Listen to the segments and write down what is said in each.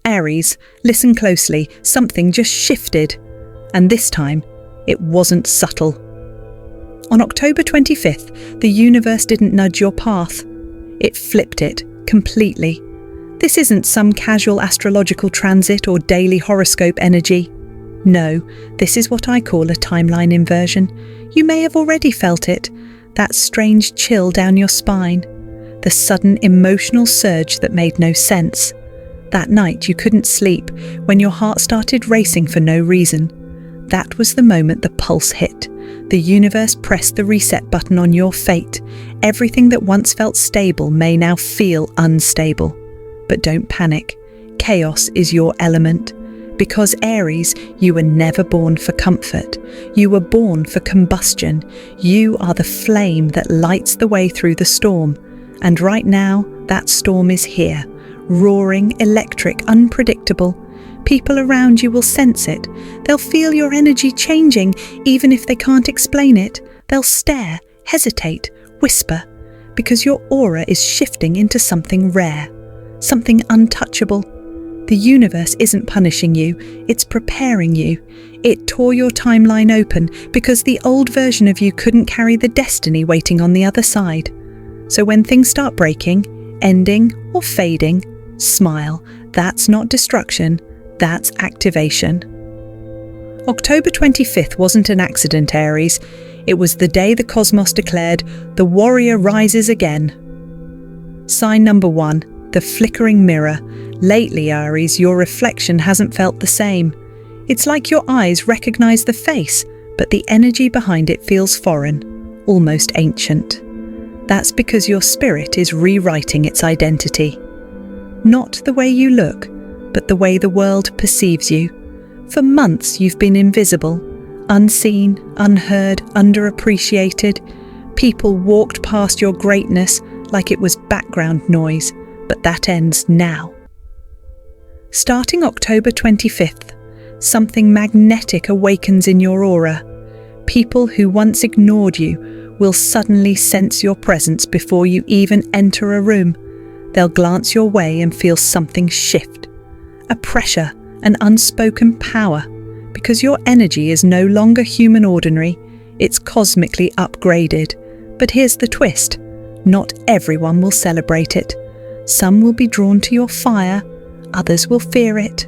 Aries, listen closely, something just shifted. And this time, it wasn't subtle. On October 25th, the universe didn't nudge your path. It flipped it completely. This isn't some casual astrological transit or daily horoscope energy. No, this is what I call a timeline inversion. You may have already felt it, that strange chill down your spine, the sudden emotional surge that made no sense. That night you couldn't sleep when your heart started racing for no reason. That was the moment the pulse hit. The universe pressed the reset button on your fate. Everything that once felt stable may now feel unstable. But don't panic. Chaos is your element. Because Aries, you were never born for comfort. You were born for combustion. You are the flame that lights the way through the storm. And right now, that storm is here. Roaring, electric, unpredictable. People around you will sense it. They'll feel your energy changing, even if they can't explain it. They'll stare, hesitate, whisper, because your aura is shifting into something rare, something untouchable. The universe isn't punishing you, it's preparing you. It tore your timeline open because the old version of you couldn't carry the destiny waiting on the other side. So when things start breaking, ending, or fading, smile. That's not destruction. That's activation. October 25th wasn't an accident, Aries. It was the day the cosmos declared, the warrior rises again. Sign number 1, the flickering mirror. Lately, Aries, your reflection hasn't felt the same. It's like your eyes recognize the face, but the energy behind it feels foreign, almost ancient. That's because your spirit is rewriting its identity. Not the way you look, but the way the world perceives you. For months you've been invisible, unseen, unheard, underappreciated. People walked past your greatness like it was background noise, but that ends now. Starting October 25th, something magnetic awakens in your aura. People who once ignored you will suddenly sense your presence before you even enter a room. They'll glance your way and feel something shift. A pressure, an unspoken power, because your energy is no longer human ordinary, it's cosmically upgraded. But here's the twist, not everyone will celebrate it. Some will be drawn to your fire, others will fear it.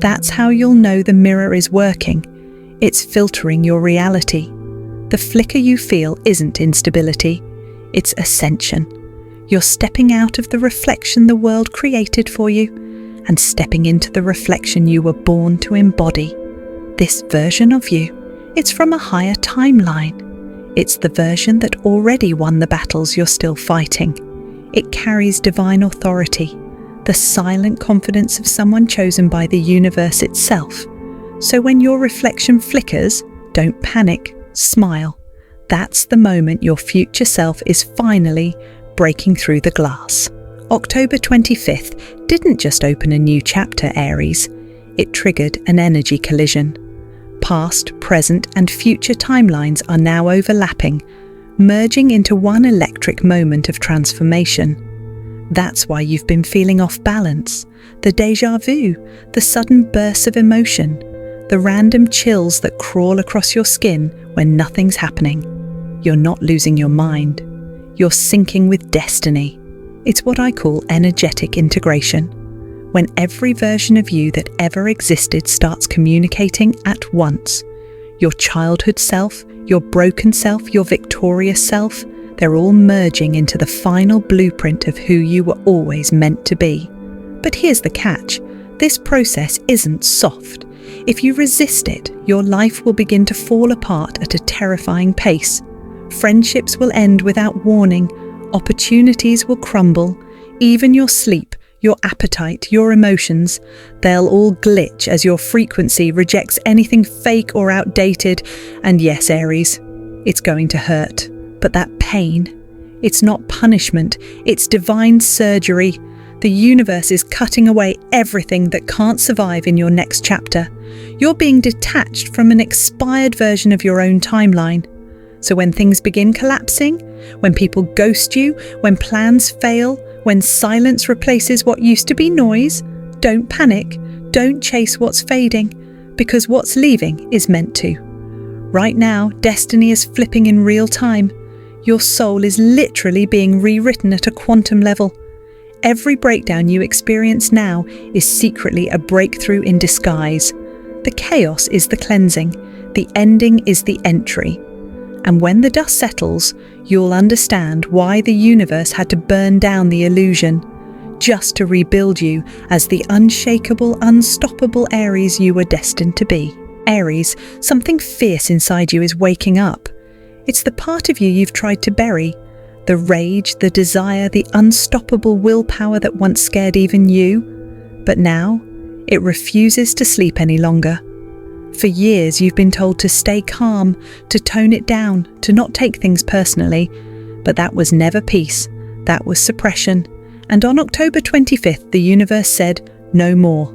That's how you'll know the mirror is working. It's filtering your reality. The flicker you feel isn't instability, it's ascension. You're stepping out of the reflection the world created for you, and stepping into the reflection you were born to embody. This version of you, it's from a higher timeline. It's the version that already won the battles you're still fighting. It carries divine authority, the silent confidence of someone chosen by the universe itself. So when your reflection flickers, don't panic, smile. That's the moment your future self is finally breaking through the glass. October 25th didn't just open a new chapter, Aries. It triggered an energy collision. Past, present, and future timelines are now overlapping, merging into one electric moment of transformation. That's why you've been feeling off balance, the déjà vu, the sudden bursts of emotion, the random chills that crawl across your skin when nothing's happening. You're not losing your mind. You're syncing with destiny. It's what I call energetic integration. When every version of you that ever existed starts communicating at once. Your childhood self, your broken self, your victorious self, they're all merging into the final blueprint of who you were always meant to be. But here's the catch. This process isn't soft. If you resist it, your life will begin to fall apart at a terrifying pace. Friendships will end without warning. Opportunities will crumble. Even your sleep, your appetite, your emotions, they'll all glitch as your frequency rejects anything fake or outdated. And yes, Aries, it's going to hurt. But that pain, it's not punishment, it's divine surgery. The universe is cutting away everything that can't survive in your next chapter. You're being detached from an expired version of your own timeline. So when things begin collapsing, when people ghost you, when plans fail, when silence replaces what used to be noise, Don't panic, don't chase what's fading, because what's leaving is meant to. Right now, destiny is flipping in real time. Your soul is literally being rewritten at a quantum level. Every breakdown you experience now is secretly a breakthrough in disguise. The chaos is the cleansing, the ending is the entry. And when the dust settles, you'll understand why the universe had to burn down the illusion, just to rebuild you as the unshakable, unstoppable Aries you were destined to be. Aries, something fierce inside you is waking up. It's the part of you you've tried to bury. The rage, the desire, the unstoppable willpower that once scared even you. But now, it refuses to sleep any longer. For years you've been told to stay calm, to tone it down, to not take things personally. But that was never peace, that was suppression. And on October 25th, the universe said, no more.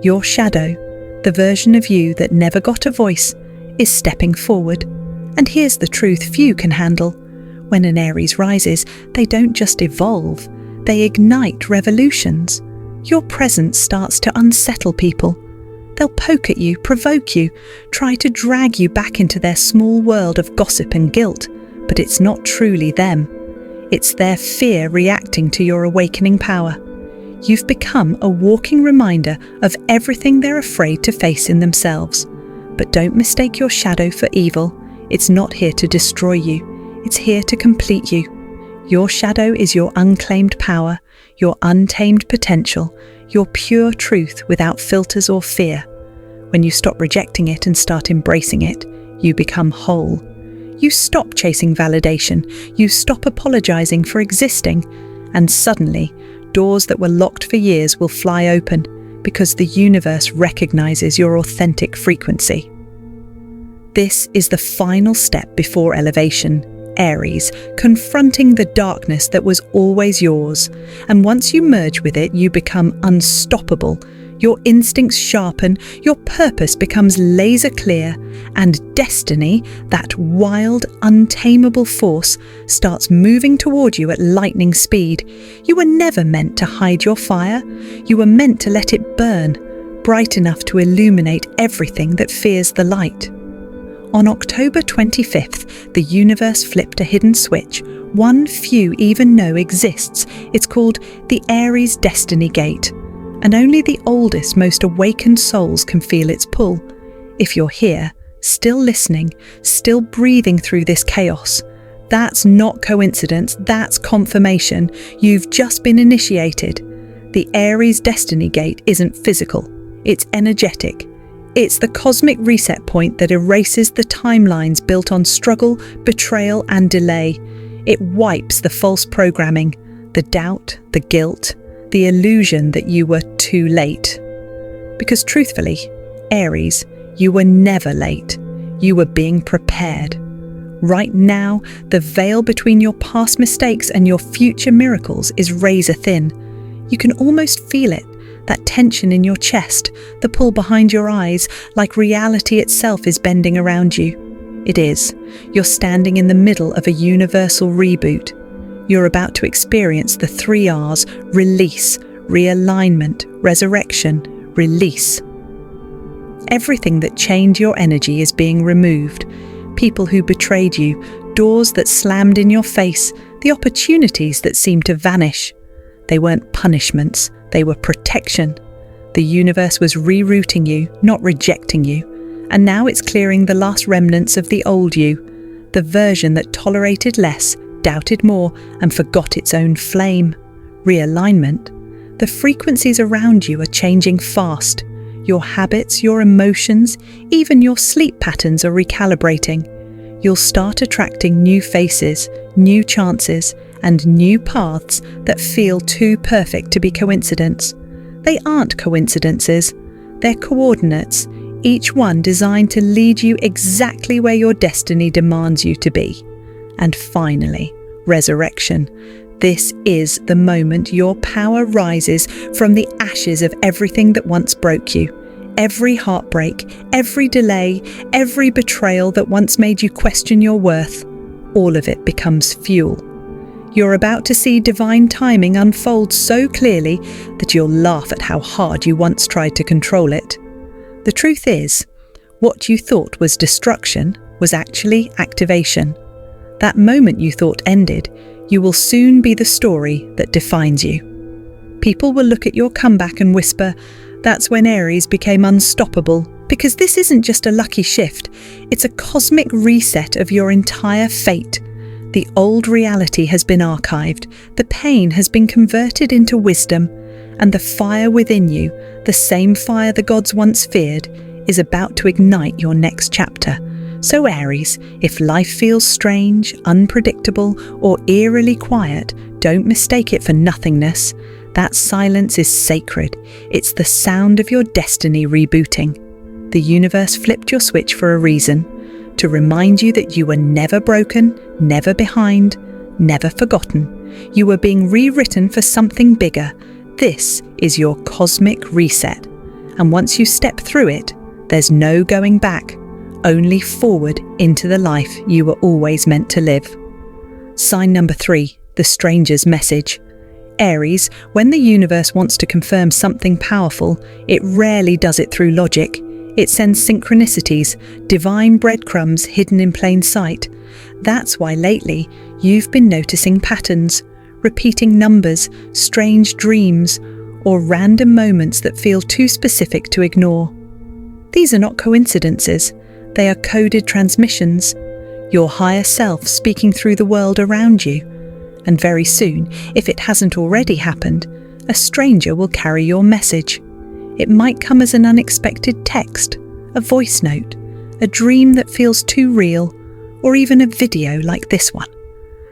Your shadow, the version of you that never got a voice, is stepping forward. And here's the truth few can handle. When an Aries rises, they don't just evolve, they ignite revolutions. Your presence starts to unsettle people. They'll poke at you, provoke you, try to drag you back into their small world of gossip and guilt, but it's not truly them. It's their fear reacting to your awakening power. You've become a walking reminder of everything they're afraid to face in themselves. But don't mistake your shadow for evil. It's not here to destroy you. It's here to complete you. Your shadow is your unclaimed power, your untamed potential, your pure truth without filters or fear. When you stop rejecting it and start embracing it, you become whole. You stop chasing validation, you stop apologizing for existing, and suddenly, doors that were locked for years will fly open because the universe recognizes your authentic frequency. This is the final step before elevation, Aries, confronting the darkness that was always yours. And once you merge with it, you become unstoppable. Your instincts sharpen, your purpose becomes laser clear, and destiny, that wild, untamable force, starts moving toward you at lightning speed. You were never meant to hide your fire. You were meant to let it burn, bright enough to illuminate everything that fears the light. On October 25th, the universe flipped a hidden switch, one few even know exists. It's called the Aries Destiny Gate. And only the oldest, most awakened souls can feel its pull. If you're here, still listening, still breathing through this chaos, that's not coincidence, that's confirmation. You've just been initiated. The Aries Destiny Gate isn't physical, it's energetic. It's the cosmic reset point that erases the timelines built on struggle, betrayal, and delay. It wipes the false programming, the doubt, the guilt, the illusion that you were too late. Because truthfully, Aries, you were never late. You were being prepared. Right now, the veil between your past mistakes and your future miracles is razor thin. You can almost feel it, that tension in your chest, the pull behind your eyes, like reality itself is bending around you. It is. You're standing in the middle of a universal reboot. You're about to experience the 3 R's: release, realignment, resurrection, release. Everything that chained your energy is being removed. People who betrayed you, doors that slammed in your face, the opportunities that seemed to vanish. They weren't punishments, they were protection. The universe was rerouting you, not rejecting you. And now it's clearing the last remnants of the old you, the version that tolerated less, doubted more, and forgot its own flame. Realignment. The frequencies around you are changing fast. Your habits, your emotions, even your sleep patterns are recalibrating. You'll start attracting new faces, new chances, and new paths that feel too perfect to be coincidence. They aren't coincidences, they're coordinates, each one designed to lead you exactly where your destiny demands you to be. And finally, resurrection. This is the moment your power rises from the ashes of everything that once broke you. Every heartbreak, every delay, every betrayal that once made you question your worth, all of it becomes fuel. You're about to see divine timing unfold so clearly that you'll laugh at how hard you once tried to control it. The truth is, what you thought was destruction was actually activation. That moment you thought ended, you will soon be the story that defines you. People will look at your comeback and whisper, "That's when Aries became unstoppable," because this isn't just a lucky shift, it's a cosmic reset of your entire fate. The old reality has been archived, the pain has been converted into wisdom, and the fire within you, the same fire the gods once feared, is about to ignite your next chapter. So Aries, if life feels strange, unpredictable, or eerily quiet, don't mistake it for nothingness. That silence is sacred. It's the sound of your destiny rebooting. The universe flipped your switch for a reason, to remind you that you were never broken, never behind, never forgotten. You were being rewritten for something bigger. This is your cosmic reset. And once you step through it, there's no going back, only forward into the life you were always meant to live. Sign number 3, the stranger's message. Aries, when the universe wants to confirm something powerful, it rarely does it through logic. It sends synchronicities, divine breadcrumbs hidden in plain sight. That's why lately you've been noticing patterns, repeating numbers, strange dreams, or random moments that feel too specific to ignore. These are not coincidences, they are coded transmissions, your higher self speaking through the world around you. And very soon, if it hasn't already happened, a stranger will carry your message. It might come as an unexpected text, a voice note, a dream that feels too real, or even a video like this one.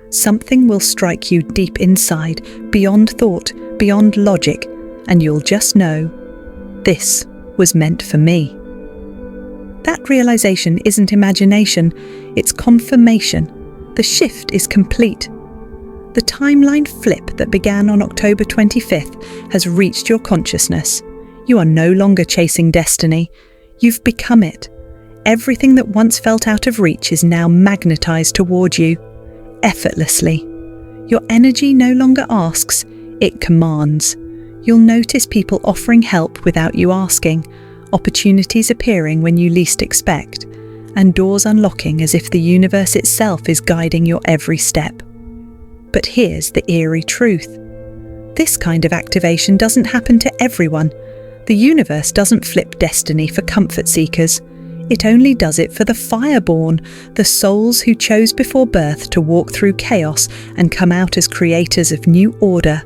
Something will strike you deep inside, beyond thought, beyond logic, and you'll just know, this was meant for me. That realization isn't imagination, it's confirmation. The shift is complete. The timeline flip that began on October 25th has reached your consciousness. You are no longer chasing destiny. You've become it. Everything that once felt out of reach is now magnetized toward you, effortlessly. Your energy no longer asks, it commands. You'll notice people offering help without you asking, opportunities appearing when you least expect, and doors unlocking as if the universe itself is guiding your every step. But here's the eerie truth. This kind of activation doesn't happen to everyone. The universe doesn't flip destiny for comfort seekers. It only does it for the fireborn, the souls who chose before birth to walk through chaos and come out as creators of new order.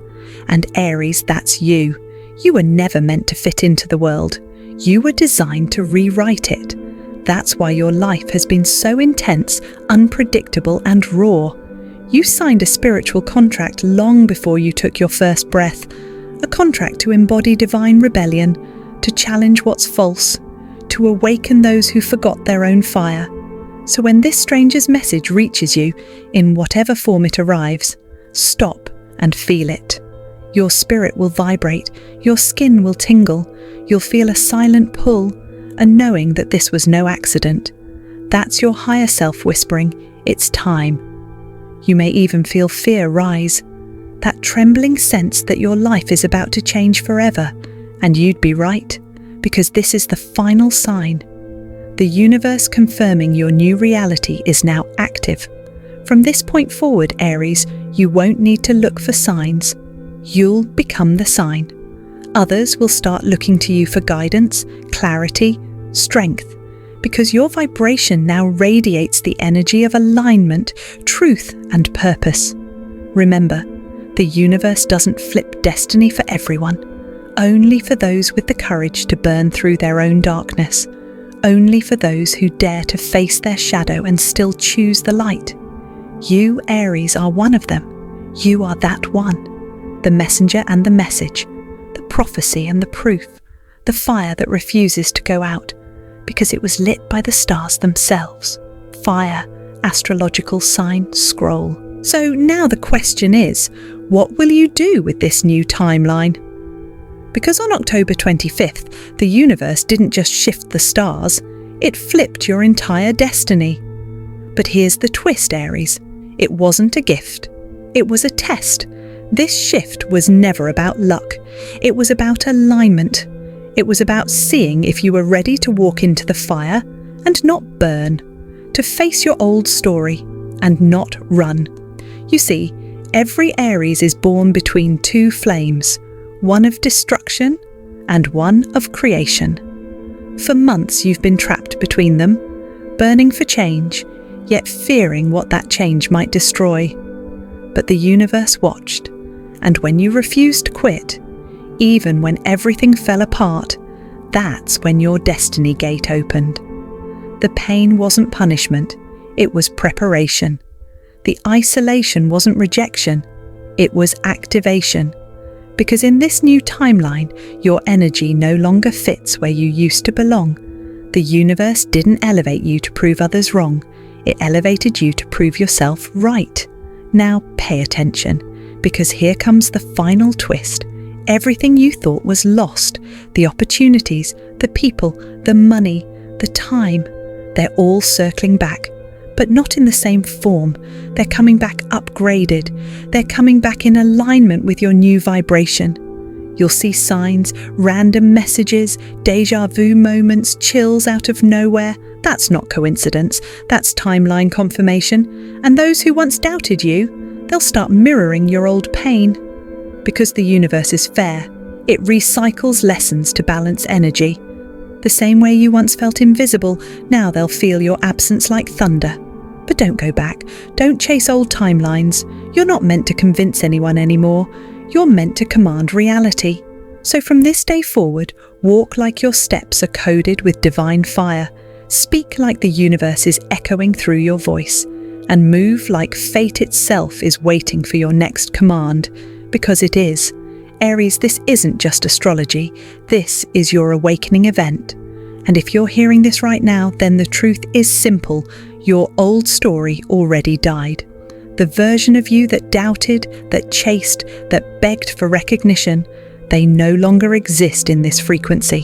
And Aries, that's you. You were never meant to fit into the world. You were designed to rewrite it. That's why your life has been so intense, unpredictable, and raw. You signed a spiritual contract long before you took your first breath, a contract to embody divine rebellion, to challenge what's false, to awaken those who forgot their own fire. So when this stranger's message reaches you, in whatever form it arrives, stop and feel it. Your spirit will vibrate, your skin will tingle, you'll feel a silent pull, a knowing that this was no accident. That's your higher self whispering, it's time. You may even feel fear rise, that trembling sense that your life is about to change forever, and you'd be right, because this is the final sign. The universe confirming your new reality is now active. From this point forward, Aries, you won't need to look for signs. You'll become the sign. Others will start looking to you for guidance, clarity, strength, because your vibration now radiates the energy of alignment, truth, and purpose. Remember, the universe doesn't flip destiny for everyone, only for those with the courage to burn through their own darkness, only for those who dare to face their shadow and still choose the light. You, Aries, are one of them. You are that one, the messenger and the message, the prophecy and the proof, the fire that refuses to go out, because it was lit by the stars themselves. Fire, astrological sign, scroll. So now the question is, what will you do with this new timeline? Because on October 25th, the universe didn't just shift the stars, it flipped your entire destiny. But here's the twist, Aries. It wasn't a gift. It was a test. This shift was never about luck. It was about alignment. It was about seeing if you were ready to walk into the fire and not burn, to face your old story and not run. You see, every Aries is born between two flames, one of destruction and one of creation. For months you've been trapped between them, burning for change, yet fearing what that change might destroy. But the universe watched, and when you refused to quit, even when everything fell apart, that's when your destiny gate opened. The pain wasn't punishment, it was preparation. The isolation wasn't rejection, it was activation. Because in this new timeline, your energy no longer fits where you used to belong. The universe didn't elevate you to prove others wrong, it elevated you to prove yourself right. Now pay attention, because here comes the final twist. Everything you thought was lost, the opportunities, the people, the money, the time, they're all circling back. But not in the same form. They're coming back upgraded. They're coming back in alignment with your new vibration. You'll see signs, random messages, deja vu moments, chills out of nowhere. That's not coincidence. That's timeline confirmation. And those who once doubted you, they'll start mirroring your old pain. Because the universe is fair, it recycles lessons to balance energy. The same way you once felt invisible, now they'll feel your absence like thunder. But don't go back. Don't chase old timelines. You're not meant to convince anyone anymore. You're meant to command reality. So from this day forward, walk like your steps are coded with divine fire. Speak like the universe is echoing through your voice. And move like fate itself is waiting for your next command. Because it is. Aries, this isn't just astrology. This is your awakening event. And if you're hearing this right now, then the truth is simple. Your old story already died. The version of you that doubted, that chased, that begged for recognition, they no longer exist in this frequency.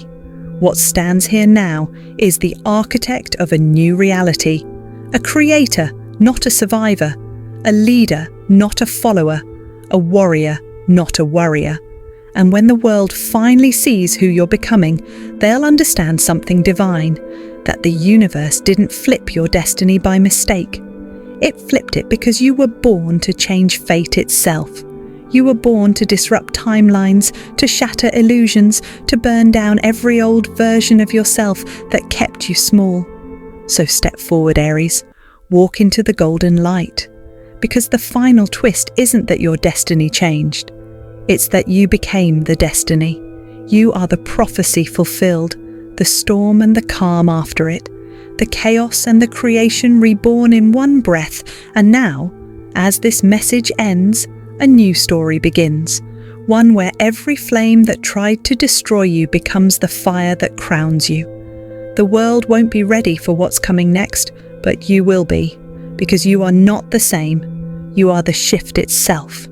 What stands here now is the architect of a new reality. A creator, not a survivor. A leader, not a follower. A warrior, not a worrier. And when the world finally sees who you're becoming, they'll understand something divine, that the universe didn't flip your destiny by mistake. It flipped it because you were born to change fate itself. You were born to disrupt timelines, to shatter illusions, to burn down every old version of yourself that kept you small. So step forward, Aries. Walk into the golden light. Because the final twist isn't that your destiny changed. It's that you became the destiny. You are the prophecy fulfilled, the storm and the calm after it, the chaos and the creation reborn in one breath. And now, as this message ends, a new story begins. One where every flame that tried to destroy you becomes the fire that crowns you. The world won't be ready for what's coming next, but you will be, because you are not the same. You are the shift itself.